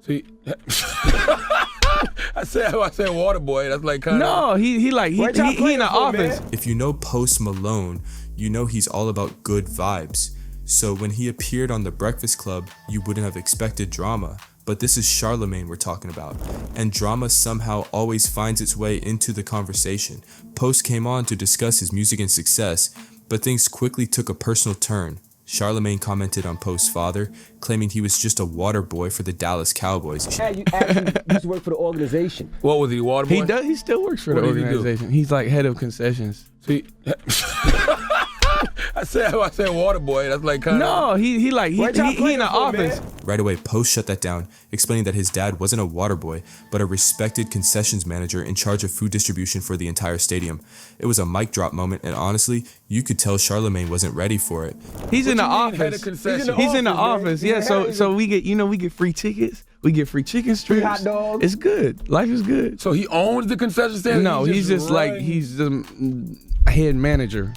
See, I said water boy. That's like kind of. No, he in the office. If you know Post Malone, you know he's all about good vibes. So when he appeared on The Breakfast Club, you wouldn't have expected drama. But this is Charlamagne we're talking about. And drama somehow always finds its way into the conversation. Post came on to discuss his music and success, but things quickly took a personal turn. Charlamagne commented on Post's father, claiming he was just a water boy for the Dallas Cowboys. You actually used to work for the organization. What was he, water boy? He still works for the organization. He's like head of concessions. See, I said water boy. That's like kind of. No, he in the office. Right away, Post shut that down, explaining that his dad wasn't a water boy, but a respected concessions manager in charge of food distribution for the entire stadium. It was a mic drop moment, and honestly, you could tell Charlamagne wasn't ready for it. He's in the office. He's in the office. Yeah, so we get free tickets. We get free chicken strips. Free hot dogs. It's good. Life is good. So he owns the concession stand? No, he's just he's the head manager.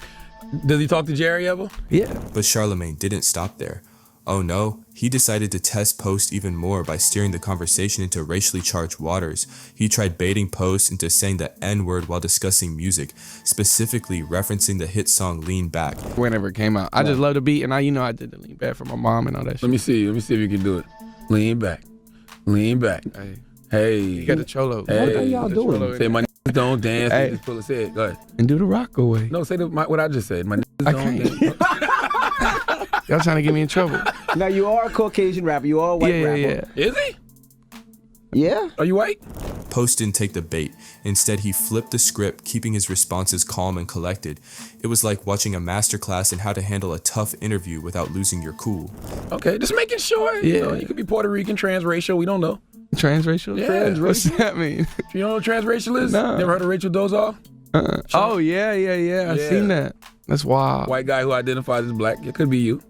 Does he talk to Jerry ever? Yeah. But Charlamagne didn't stop there. Oh no, he decided to test Post even more by steering the conversation into racially charged waters. He tried baiting Post into saying the N-word while discussing music, specifically referencing the hit song Lean Back. Whenever it came out. I just love the beat, and I did the Lean Back for my mom and all that shit. Let me see if you can do it. Lean back. Hey. You got the cholo. Hey. What are y'all doing? Say my niggas don't dance. Hey. Just pull his head. Go ahead. And do the rock away. No, say what I just said. My niggas I don't can't. dance. Y'all trying to get me in trouble. Now you are a Caucasian rapper. You are a white rapper. Yeah. Is he? Yeah. Are you white? Post didn't take the bait. Instead, he flipped the script, keeping his responses calm and collected. It was like watching a masterclass in how to handle a tough interview without losing your cool. Okay, just making sure. Yeah. You could be Puerto Rican, transracial. We don't know. Transracial? Yeah. What's that mean? You know what transracial is? No. Never heard of Rachel Dolezal? Oh, yeah. I seen that. That's wild. White guy who identifies as black. It could be you.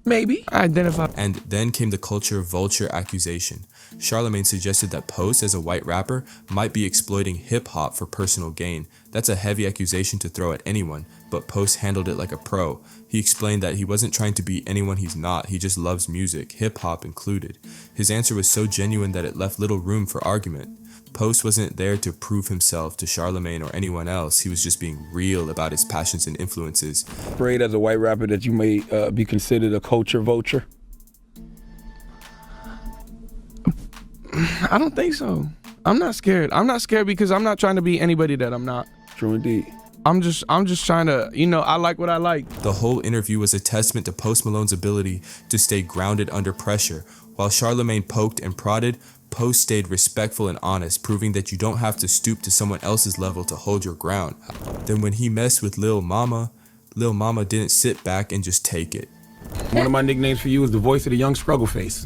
Maybe. I identify. And then came the culture vulture accusation. Charlamagne suggested that Post, as a white rapper, might be exploiting hip-hop for personal gain. That's a heavy accusation to throw at anyone, but Post handled it like a pro. He explained that he wasn't trying to be anyone he's not, he just loves music, hip-hop included. His answer was so genuine that it left little room for argument. Post wasn't there to prove himself to Charlamagne or anyone else. He was just being real about his passions and influences. Afraid as a white rapper that you may be considered a culture vulture? I don't think so. I'm not scared. I'm not scared because I'm not trying to be anybody that I'm not. True indeed. I'm just trying to, I like what I like. The whole interview was a testament to Post Malone's ability to stay grounded under pressure. While Charlamagne poked and prodded, Post stayed respectful and honest, proving that you don't have to stoop to someone else's level to hold your ground. Then when he messed with Lil Mama didn't sit back and just take it. One of my nicknames for you is the voice of the young struggle face.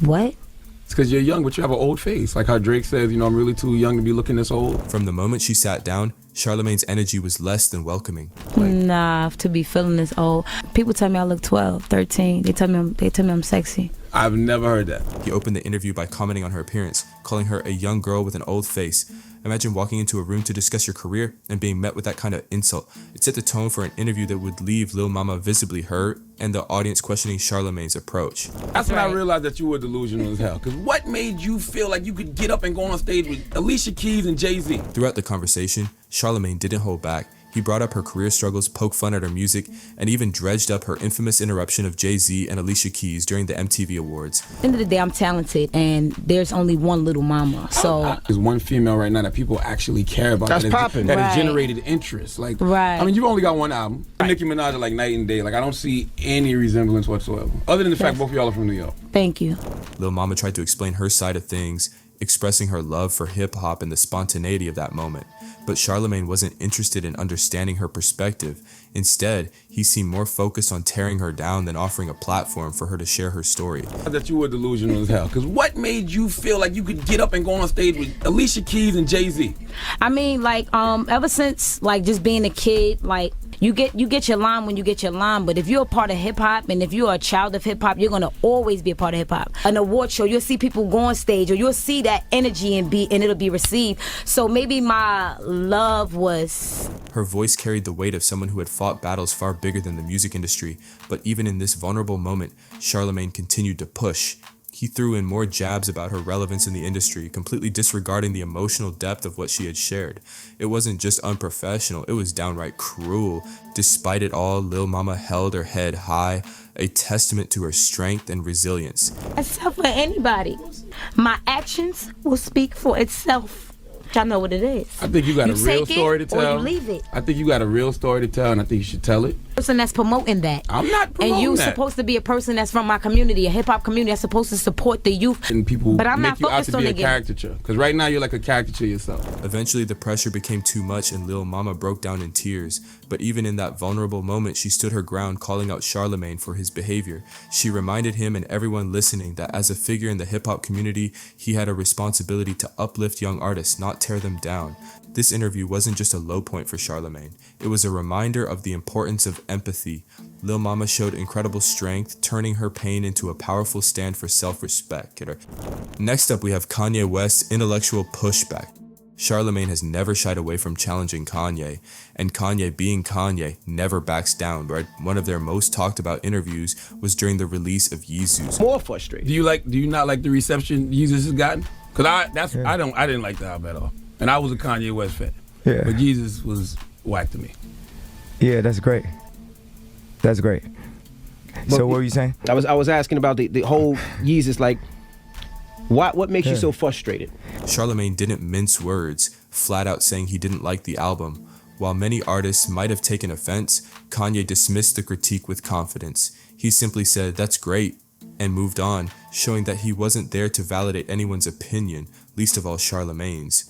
What? It's because you're young, but you have an old face. Like how Drake says, I'm really too young to be looking this old. From the moment she sat down, Charlamagne's energy was less than welcoming. Nah, to be feeling this old. People tell me I look 12, 13. They tell me I'm sexy. I've never heard that. He opened the interview by commenting on her appearance, calling her a young girl with an old face. Imagine walking into a room to discuss your career and being met with that kind of insult. It set the tone for an interview that would leave Lil Mama visibly hurt and the audience questioning Charlamagne's approach. That's when I realized that you were delusional as hell. Because what made you feel like you could get up and go on stage with Alicia Keys and Jay-Z? Throughout the conversation, Charlamagne didn't hold back. He brought up her career struggles, poked fun at her music, and even dredged up her infamous interruption of Jay-Z and Alicia Keys during the MTV Awards. At the end of the day, I'm talented, and there's only one Little Mama, so... There's one female right now that people actually care about. That's popping. That has Right. generated interest. Like, Right. I mean, you've only got one album. Nicki Minaj are like night and day. Like, I don't see any resemblance whatsoever. Other than the fact both of y'all are from New York. Thank you. Lil Mama tried to explain her side of things, expressing her love for hip-hop and the spontaneity of that moment. But Charlamagne wasn't interested in understanding her perspective. Instead, he seemed more focused on tearing her down than offering a platform for her to share her story. That you were delusional as hell. Because what made you feel like you could get up and go on stage with Alicia Keys and Jay-Z? I mean, like, ever since, like, just being a kid, like, you get your line when you get your line, but if you're a part of hip-hop and if you're a child of hip-hop, you're going to always be a part of hip-hop. An award show, you'll see people go on stage, or you'll see that energy and it'll be received. So maybe my love was... Her voice carried the weight of someone who had fought battles far bigger than the music industry, but even in this vulnerable moment, Charlamagne continued to push. He threw in more jabs about her relevance in the industry, completely disregarding the emotional depth of what she had shared. It wasn't just unprofessional, it was downright cruel. Despite it all, Lil Mama held her head high, a testament to her strength and resilience. Except for anybody. My actions will speak for itself. I know what it is. I think you got a real story to tell. Or you leave it. I think you got a real story to tell, and I think you should tell it. Person that's promoting that. I'm not promoting And you're that. supposed to be a person that's from my community, a hip hop community that's supposed to support the youth. And people but I'm make not you out focused to on be a the game. caricature. Because right now you're like a caricature yourself. Eventually, the pressure became too much and Lil Mama broke down in tears. But even in that vulnerable moment, she stood her ground, calling out Charlamagne for his behavior. She reminded him and everyone listening that as a figure in the hip-hop community, he had a responsibility to uplift young artists, not tear them down. This interview wasn't just a low point for Charlamagne. It was a reminder of the importance of empathy. Lil Mama showed incredible strength, turning her pain into a powerful stand for self-respect. Next up, we have Kanye West's intellectual pushback. Charlamagne has never shied away from challenging Kanye, and Kanye, being Kanye, never backs down. Right? One of their most talked about interviews was during the release of Yeezus. More frustrated. Do you not like the reception Jesus has gotten? Because I didn't like the album at all. And I was a Kanye West fan. Yeah. But Jesus was whack to me. Yeah, that's great. That's great. So what were you saying? I was asking about the whole Yeezus, like, what makes you so frustrated? Charlamagne didn't mince words, flat out saying he didn't like the album. While many artists might have taken offense, Kanye dismissed the critique with confidence. He simply said, "That's great," and moved on, showing that he wasn't there to validate anyone's opinion, least of all Charlamagne's.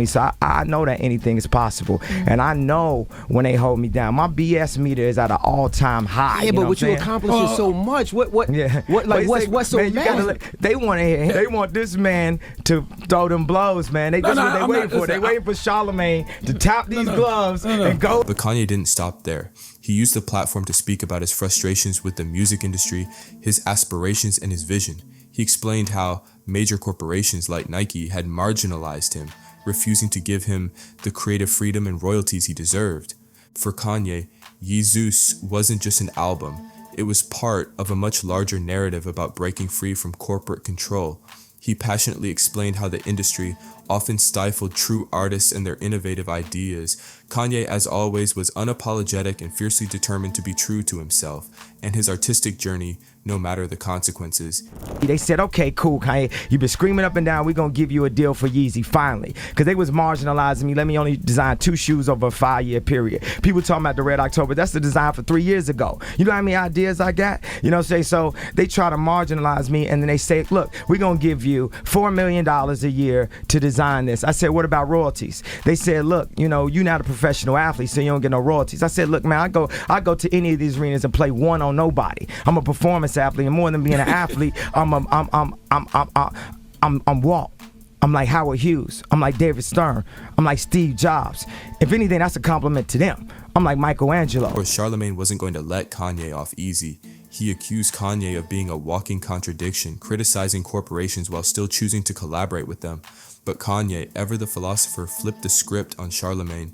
So I know that anything is possible, and I know when they hold me down. My BS meter is at an all-time high. Yeah, you know but what you I'm saying? accomplishing so much. What? Yeah. Like what's so man, bad? they want to hear. They want this man to throw them blows, man. That's what they I'm waiting not- for. They waiting for Charlamagne to tap these gloves and go. But Kanye didn't stop there. He used the platform to speak about his frustrations with the music industry, his aspirations, and his vision. He explained how major corporations like Nike had marginalized him, refusing to give him the creative freedom and royalties he deserved. For Kanye, Yeezus wasn't just an album. It was part of a much larger narrative about breaking free from corporate control. He passionately explained how the industry often stifled true artists and their innovative ideas. Kanye, as always, was unapologetic and fiercely determined to be true to himself and his artistic journey, no matter the consequences. They said, okay, cool, Kanye, you've been screaming up and down, we're going to give you a deal for Yeezy, finally. Because they was marginalizing me, let me only design 2 shoes over a 5-year period. People talking about the Red October, that's the design for 3 years ago. You know how many ideas I got? You know what I'm saying? So they try to marginalize me, and then they say, look, we're going to give you $4 million a year to design this. I said, what about royalties? They said, look, you know, you're not a professional athlete, so you don't get no royalties. I said, look, man, I go to any of these arenas and play one on nobody. I'm a performance athlete, and more than being an athlete, I'm Walt. I'm like Howard Hughes. I'm like David Stern. I'm like Steve Jobs. If anything, that's a compliment to them. I'm like Michelangelo. Of course, Charlamagne wasn't going to let Kanye off easy. He accused Kanye of being a walking contradiction, criticizing corporations while still choosing to collaborate with them. But Kanye, ever the philosopher, flipped the script on Charlamagne.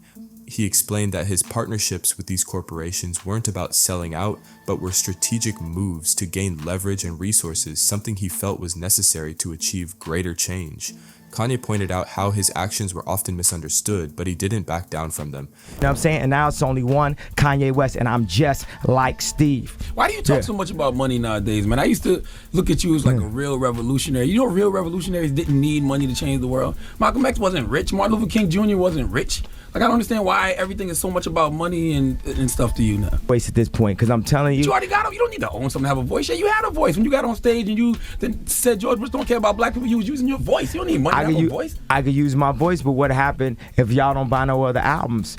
He explained that his partnerships with these corporations weren't about selling out, but were strategic moves to gain leverage and resources, something he felt was necessary to achieve greater change. Kanye pointed out how his actions were often misunderstood, but he didn't back down from them. You know what I'm saying? And now it's only one Kanye West, and I'm just like Steve. Why do you talk so much about money nowadays, man? I used to look at you as like a real revolutionary. You know, real revolutionaries didn't need money to change the world. Malcolm X wasn't rich. Martin Luther King Jr. wasn't rich. Like, I don't understand why everything is so much about money and stuff to you now. Waste at this point, because I'm telling you. You already got it. You don't need to own something to have a voice. Yeah, you had a voice when you got on stage and you then said George Bush don't care about black people. You was using your voice. You don't need money to have a voice. I could use my voice, but what happened if y'all don't buy no other albums?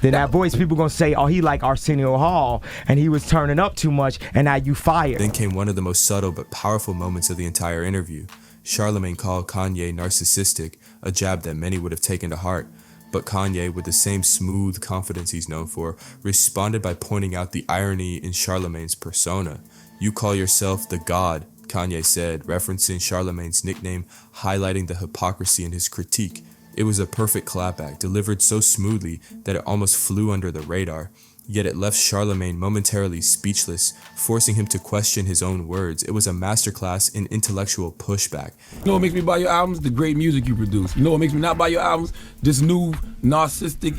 Then that voice, people gonna say, oh, he like Arsenio Hall, and he was turning up too much, and now you fired. Then came one of the most subtle but powerful moments of the entire interview. Charlamagne called Kanye narcissistic, a jab that many would have taken to heart. But Kanye, with the same smooth confidence he's known for, responded by pointing out the irony in Charlamagne's persona. "You call yourself the God," Kanye said, referencing Charlamagne's nickname, highlighting the hypocrisy in his critique. It was a perfect clapback, delivered so smoothly that it almost flew under the radar. Yet it left Charlamagne momentarily speechless, forcing him to question his own words. It was a masterclass in intellectual pushback. You know what makes me buy your albums? The great music you produce. You know what makes me not buy your albums? This new narcissistic,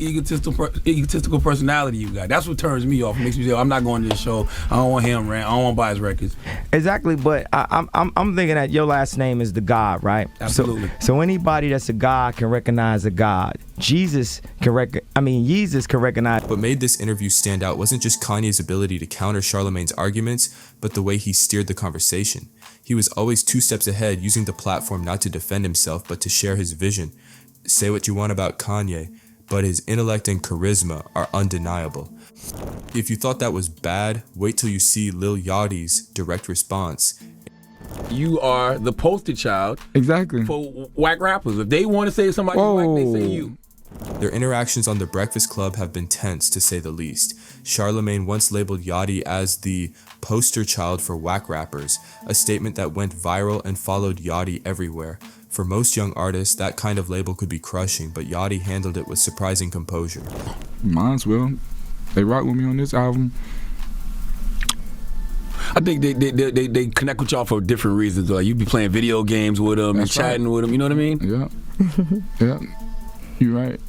egotistical personality you got. That's what turns me off. It makes me say, I'm not going to this show. I don't want him rant. I don't want to buy his records. Exactly, but I'm thinking that your last name is the God, right? Absolutely. So anybody that's a God can recognize a God. Jesus can recognize. What made this interview stand out wasn't just Kanye's ability to counter Charlamagne's arguments, but the way he steered the conversation. He was always 2 steps ahead, using the platform not to defend himself, but to share his vision. Say what you want about Kanye, but his intellect and charisma are undeniable. If you thought that was bad, wait till you see Lil Yachty's direct response. You are the poster child Exactly. for whack rappers. If they want to say somebody whack, they say you. Their interactions on The Breakfast Club have been tense, to say the least. Charlamagne once labeled Yachty as the poster child for whack rappers, a statement that went viral and followed Yachty everywhere. For most young artists, that kind of label could be crushing, but Yachty handled it with surprising composure. Might as well. They rock with me on this album. I think they connect with y'all for different reasons. Like you be playing video games with them and chatting with them. You know what I mean? Yeah. Yeah. You're right.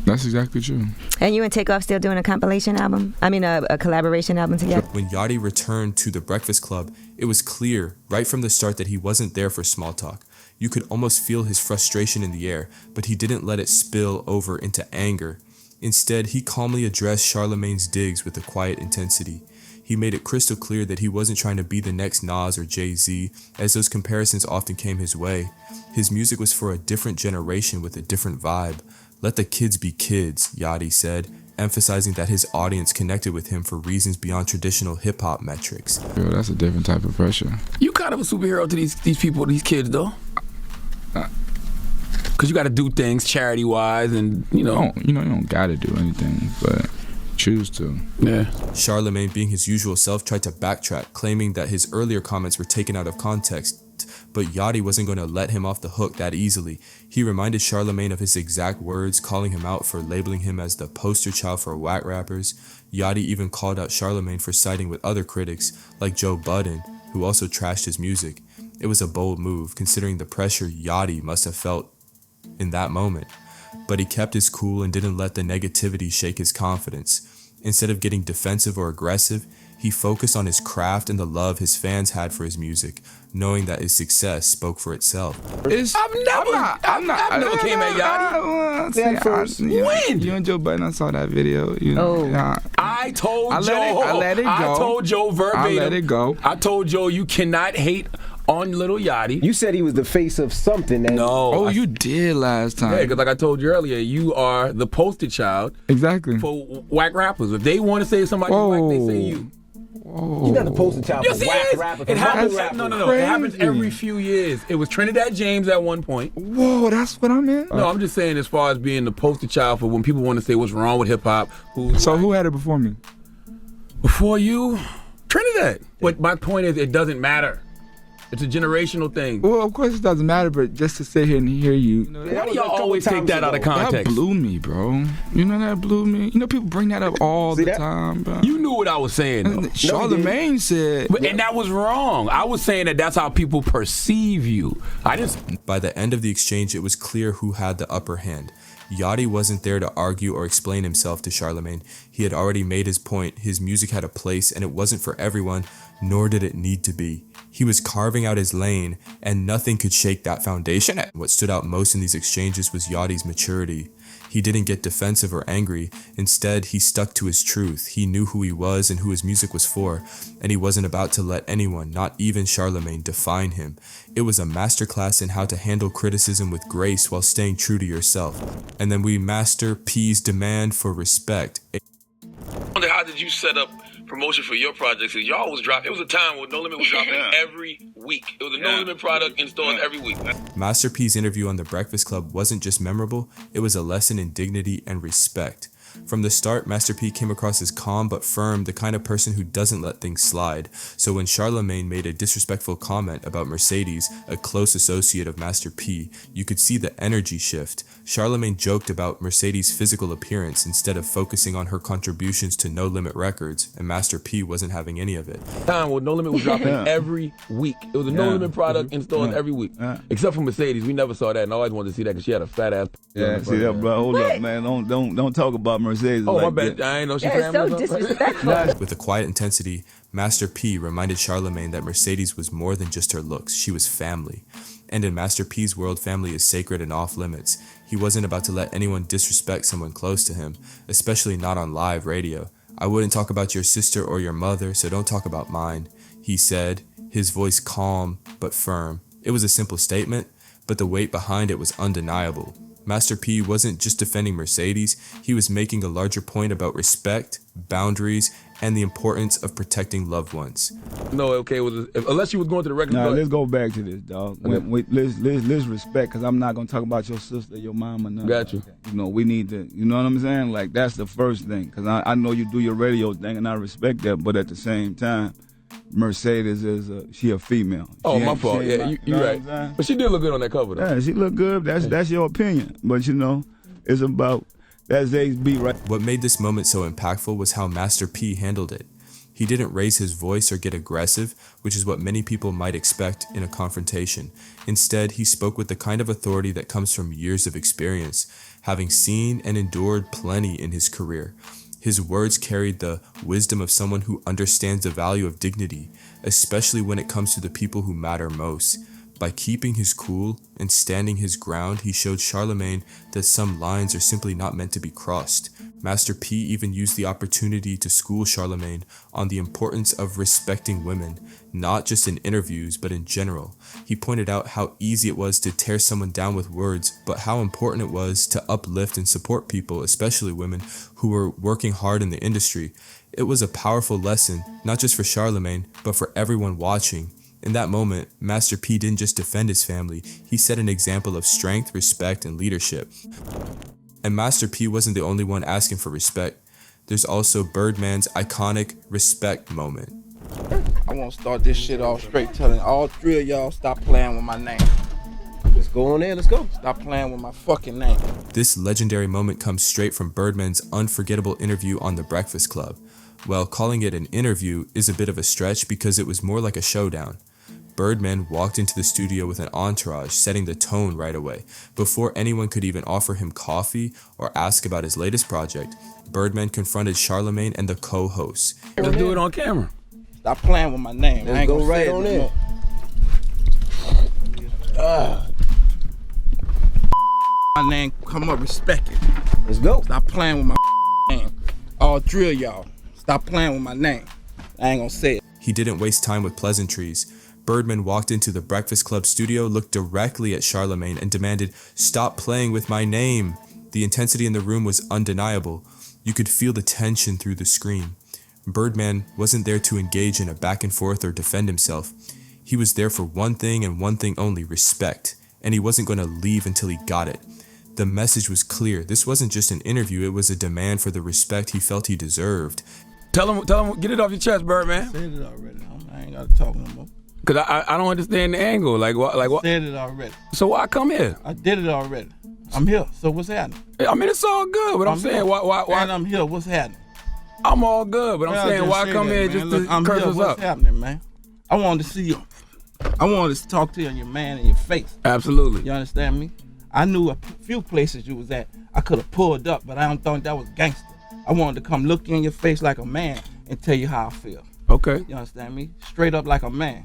That's exactly true. And you and Takeoff still doing a compilation album? I mean, a collaboration album together? When Yachty returned to The Breakfast Club, it was clear right from the start that he wasn't there for small talk. You could almost feel his frustration in the air, but he didn't let it spill over into anger. Instead, he calmly addressed Charlamagne's digs with a quiet intensity. He made it crystal clear that he wasn't trying to be the next Nas or Jay-Z, as those comparisons often came his way. His music was for a different generation with a different vibe. Let the kids be kids, Yachty said, emphasizing that his audience connected with him for reasons beyond traditional hip-hop metrics. Yo, that's a different type of pressure. You kind of a superhero to these people, these kids, though. Because you got to do things charity-wise and, you know. You don't got to do anything, but choose to. Yeah. Charlamagne, being his usual self, tried to backtrack, claiming that his earlier comments were taken out of context. But Yachty wasn't going to let him off the hook that easily. He reminded Charlamagne of his exact words, calling him out for labeling him as the poster child for whack rappers. Yachty even called out Charlamagne for siding with other critics, like Joe Budden, who also trashed his music. It was a bold move, considering the pressure Yachty must have felt in that moment. But he kept his cool and didn't let the negativity shake his confidence. Instead of getting defensive or aggressive, he focused on his craft and the love his fans had for his music, knowing that his success spoke for itself. I've never came at Yachty. When? You and Joe Budden, I saw that video. You know, I told I Joe. let it go. I told Joe verbatim. I let it go. I told Joe you cannot hate on Lil Yachty. You said he was the face of something. No. You did last time. Yeah, because like I told you earlier, you are the poster child Exactly. for whack rappers. If they want to say somebody whack, they say you. You're not the poster child Yes, for he whack is. rapper. It happens. Rapper. No. It happens every few years. It was Trinidad James at one point. Whoa, that's what I meant. No, I'm just saying as far as being the poster child for when people want to say what's wrong with hip hop. So who had it before me? Before you, Trinidad. But my point is, it doesn't matter. It's a generational thing. Well, of course it doesn't matter, but just to sit here and hear you. Why do y'all always take that out of That context? blew me, bro. You know that blew me? You know people bring that up all the time, bro. You knew what I was saying, though. Charlamagne said. And that was wrong. I was saying that that's how people perceive you. I just... By the end of the exchange, it was clear who had the upper hand. Yachty wasn't there to argue or explain himself to Charlamagne. He had already made his point. His music had a place, and it wasn't for everyone, nor did it need to be. He was carving out his lane, and nothing could shake that foundation. What stood out most in these exchanges was Yachty's maturity. He didn't get defensive or angry. Instead, he stuck to his truth. He knew who he was and who his music was for, and he wasn't about to let anyone, not even Charlamagne, define him. It was a masterclass in how to handle criticism with grace while staying true to yourself. And then we master P's demand for respect. How did you set up promotion for your projects? Y'all was dropping. It was a time when No Limit was dropping every week. It was a No Limit product in stores every week. Master P's interview on The Breakfast Club wasn't just memorable, it was a lesson in dignity and respect. From the start, Master P came across as calm but firm, the kind of person who doesn't let things slide. So when Charlamagne made a disrespectful comment about Mercedes, a close associate of Master P, you could see the energy shift. Charlamagne joked about Mercedes' physical appearance instead of focusing on her contributions to No Limit Records, and Master P wasn't having any of it. Time when No Limit was dropping every week. It was a No Limit product installed every week. Except for Mercedes. We never saw that, and I always wanted to see that because she had a fat ass. Yeah, see that, bro. Hold up, man. Don't talk about Mercedes. Oh, like my bad. that. I ain't know she That is so family. disrespectful. With a quiet intensity, Master P reminded Charlamagne that Mercedes was more than just her looks, she was family. And in Master P's world, family is sacred and off limits. He wasn't about to let anyone disrespect someone close to him, especially not on live radio. I wouldn't talk about your sister or your mother, so don't talk about mine, he said, his voice calm but firm. It was a simple statement, but the weight behind it was undeniable. Master P wasn't just defending Mercedes, he was making a larger point about respect, boundaries, and the importance of protecting loved ones. No, okay, unless you was going to the record. Nah, let's go back to this, dog. Okay. Let's respect, because I'm not going to talk about your sister, your mom, or nothing. Got you. You know, we need to, you know what I'm saying? Like, that's the first thing, because I know you do your radio thing, and I respect that, but at the same time, Mercedes she a female. Oh, She my ain't- fault. she ain't Yeah, my- you know what right. I'm saying? But she did look good on that cover, though. Yeah, she look good. That's your opinion. But, you know, it's about, that's HB, right? What made this moment so impactful was how Master P handled it. He didn't raise his voice or get aggressive, which is what many people might expect in a confrontation. Instead, he spoke with the kind of authority that comes from years of experience, having seen and endured plenty in his career. His words carried the wisdom of someone who understands the value of dignity, especially when it comes to the people who matter most. By keeping his cool and standing his ground, he showed Charlamagne that some lines are simply not meant to be crossed. Master P even used the opportunity to school Charlamagne on the importance of respecting women, not just in interviews, but in general. He pointed out how easy it was to tear someone down with words, but how important it was to uplift and support people, especially women, who were working hard in the industry. It was a powerful lesson, not just for Charlamagne, but for everyone watching. In that moment, Master P didn't just defend his family, he set an example of strength, respect, and leadership. And Master P wasn't the only one asking for respect. There's also Birdman's iconic respect moment. I want to start this shit off straight, telling all three of y'all stop playing with my name. Let's go on there. Let's go. Stop playing with my fucking name. This legendary moment comes straight from Birdman's unforgettable interview on The Breakfast Club. Well, calling it an interview is a bit of a stretch because it was more like a showdown. Birdman walked into the studio with an entourage, setting the tone right away. Before anyone could even offer him coffee or ask about his latest project, Birdman confronted Charlamagne and the co-hosts. Let's do it on camera. Stop playing with my name. I Let's ain't go gonna right say it on no in. more. My name come up, respect it. Let's go. Stop playing with my name. All three of y'all, stop playing with my name. I ain't gonna say it. He didn't waste time with pleasantries. Birdman walked into the Breakfast Club studio, looked directly at Charlamagne, and demanded, "Stop playing with my name." The intensity in the room was undeniable. You could feel the tension through the screen. Birdman wasn't there to engage in a back and forth or defend himself. He was there for one thing and one thing only, respect. And he wasn't going to leave until he got it. The message was clear. This wasn't just an interview, it was a demand for the respect he felt he deserved. Tell him, get it off your chest, Birdman. Said it already. I ain't gotta talk no more. Cause I don't understand the angle. Like what? Said it already. So why come here? I did it already. I'm here. So what's happening? I mean, it's all good, but I'm saying here. why? And I'm here. What's happening? I'm all good, but I'm Well, saying just why say come that, here man. just Look, to I'm curse here. us What's up? happening, man? I wanted to see you. I wanted to talk to you and your man in your face. Absolutely. You understand me? I knew a few places you was at. I could have pulled up, but I don't think that was gangster. I wanted to come look you in your face like a man and tell you how I feel. Okay. You understand me? Straight up like a man.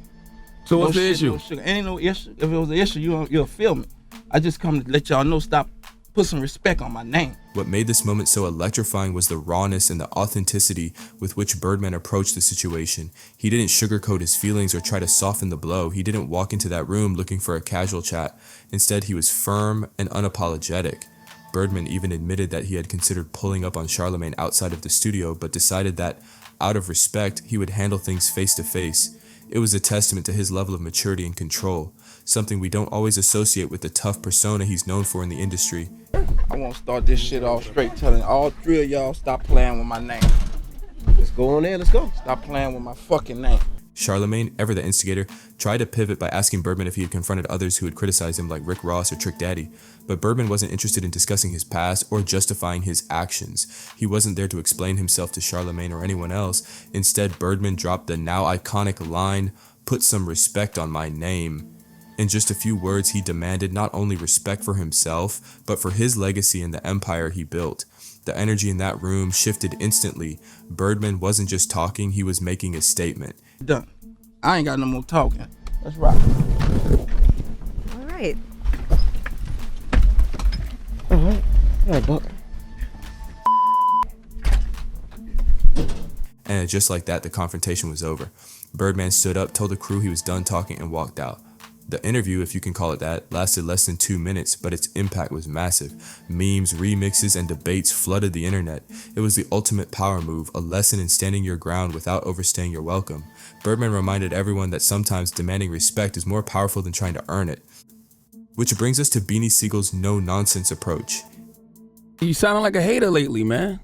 So what's No the shit, issue? no sugar. Ain't no issue. If it was an issue, you'll feel me. I just come to let y'all know, stop, put some respect on my name. What made this moment so electrifying was the rawness and the authenticity with which Birdman approached the situation. He didn't sugarcoat his feelings or try to soften the blow. He didn't walk into that room looking for a casual chat. Instead, he was firm and unapologetic. Birdman even admitted that he had considered pulling up on Charlamagne outside of the studio, but decided that, out of respect, he would handle things face to face. It was a testament to his level of maturity and control, something we don't always associate with the tough persona he's known for in the industry. I want to start this shit off straight, telling all three of y'all stop playing with my name. Let's go on there. Let's go. Stop playing with my fucking name. Charlamagne, ever the instigator, tried to pivot by asking Birdman if he had confronted others who had criticized him like Rick Ross or Trick Daddy, but Birdman wasn't interested in discussing his past or justifying his actions. He wasn't there to explain himself to Charlamagne or anyone else. Instead, Birdman dropped the now iconic line, "Put some respect on my name." In just a few words, he demanded not only respect for himself, but for his legacy and the empire he built. The energy in that room shifted instantly. Birdman wasn't just talking, he was making a statement. Done. I ain't got no more talking. Let's rock. All right. All right, Buck. And just like that, the confrontation was over. Birdman stood up, told the crew he was done talking, and walked out. The interview, if you can call it that, lasted less than 2 minutes, but its impact was massive. Memes, remixes, and debates flooded the internet. It was the ultimate power move, a lesson in standing your ground without overstaying your welcome. Birdman reminded everyone that sometimes demanding respect is more powerful than trying to earn it. Which brings us to Beanie Sigel's no-nonsense approach. You sounding like a hater lately, man.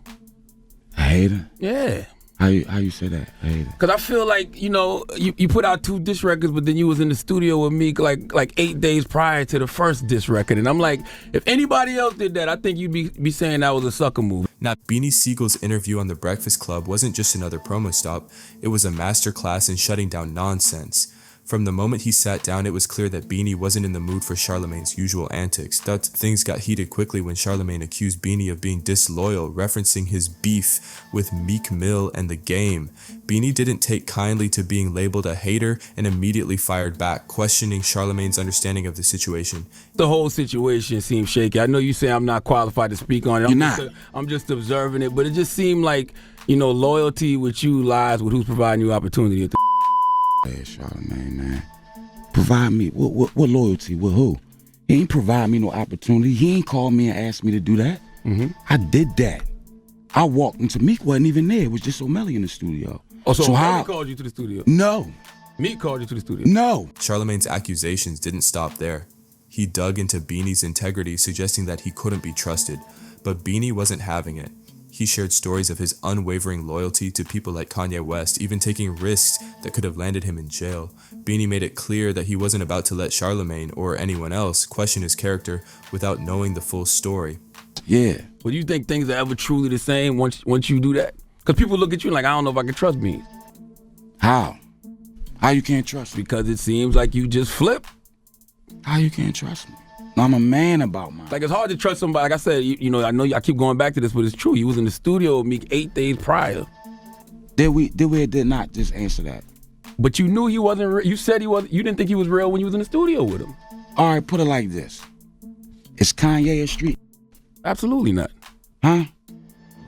A hater? Yeah. How you say that? A hater? Cause I feel like, you know, you put out 2 diss records, but then you was in the studio with me like 8 days prior to the first diss record, and I'm like, if anybody else did that, I think you'd be saying that was a sucker move. Now, Beanie Sigel's interview on The Breakfast Club wasn't just another promo stop, it was a masterclass in shutting down nonsense. From the moment he sat down, it was clear that Beanie wasn't in the mood for Charlamagne's usual antics. Thus, things got heated quickly when Charlamagne accused Beanie of being disloyal, referencing his beef with Meek Mill and The Game. Beanie didn't take kindly to being labeled a hater and immediately fired back, questioning Charlamagne's understanding of the situation. The whole situation seemed shaky. I know you say I'm not qualified to speak on it. I'm just observing it, but it just seemed like, you know, loyalty with you lies with who's providing you opportunity. Hey, Charlamagne, man. Provide me, what loyalty, with who? He ain't provide me no opportunity. He ain't called me and asked me to do that. Mm-hmm. I did that. I walked into, Meek wasn't even there. It was just O'Malley in the studio. Oh, so how? Meek called you to the studio? No. Meek called you to the studio? No. Charlamagne's accusations didn't stop there. He dug into Beanie's integrity, suggesting that he couldn't be trusted. But Beanie wasn't having it. He shared stories of his unwavering loyalty to people like Kanye West, even taking risks that could have landed him in jail. Beanie made it clear that he wasn't about to let Charlamagne or anyone else question his character without knowing the full story. Yeah. Well, do you think things are ever truly the same once you do that? Because people look at you like, I don't know if I can trust Beanie. How? How you can't trust me? Because it seems like you just flip. How you can't trust me? I'm a man about mine. Like, it's hard to trust somebody. Like I said, you know I keep going back to this, but it's true. You was in the studio with me 8 days prior. Did we or did not just answer that? But you knew he wasn't real. You said he wasn't. You didn't think he was real when you was in the studio with him. All right, put it like this. Is Kanye a street? Absolutely not. Huh?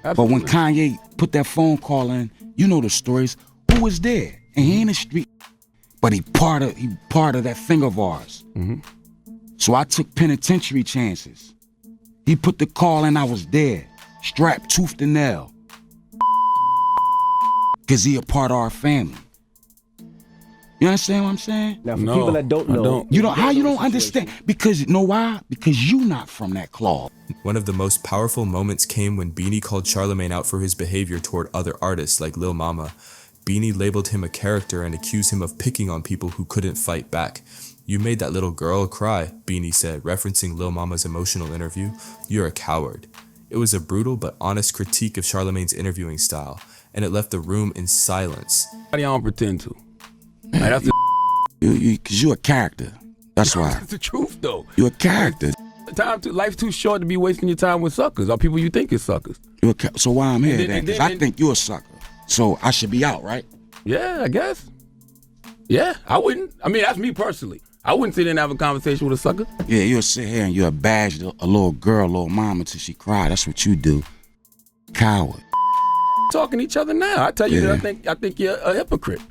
Absolutely. But when Kanye put that phone call in, you know the stories. Who was there? And he ain't a street, but he part of that thing of ours. Mm-hmm. So I took penitentiary chances. He put the call in, I was there, strapped tooth to nail. Cause he a part of our family. You understand what I'm saying? Now, for people that don't know, how you don't understand? Because you know why? Because you not from that cloth. One of the most powerful moments came when Beanie called Charlamagne out for his behavior toward other artists like Lil Mama. Beanie labeled him a character and accused him of picking on people who couldn't fight back. "You made that little girl cry," Beanie said, referencing Lil Mama's emotional interview. "You're a coward." It was a brutal but honest critique of Charlamagne's interviewing style, and it left the room in silence. I don't pretend to. Like, that's Cause you a character. That's why. It's the truth, though. You a character. Life's too short to be wasting your time with suckers or people you think is suckers. So why I'm here then? Cause I think you're a sucker. So I should be out, right? Yeah, I guess. Yeah, I wouldn't. I mean, that's me personally. I wouldn't sit there and have a conversation with a sucker. Yeah, you'll sit here and you'll bash a little girl, little mama till she cry. That's what you do. Coward. Talking to each other now. I tell you that I think you're a hypocrite.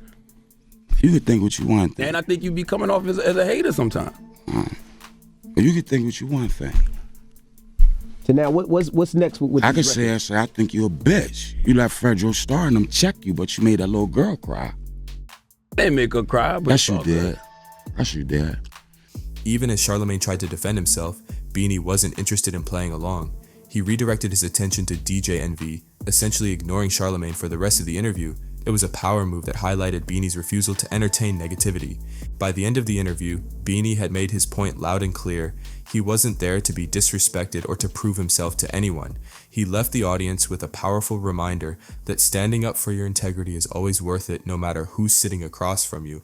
You could think what you want to think. And I think you be coming off as a hater sometimes. You could think what you want to think. So now, what's next with I could say, I think you're a bitch. You let Fredro Starr and them check you, but you made that little girl cry. They make her cry, but That's you, Dad. That's you, Dad. Even as Charlamagne tried to defend himself, Beanie wasn't interested in playing along. He redirected his attention to DJ Envy, essentially ignoring Charlamagne for the rest of the interview. It was a power move that highlighted Beanie's refusal to entertain negativity. By the end of the interview, Beanie had made his point loud and clear. He wasn't there to be disrespected or to prove himself to anyone. He left the audience with a powerful reminder that standing up for your integrity is always worth it no matter who's sitting across from you.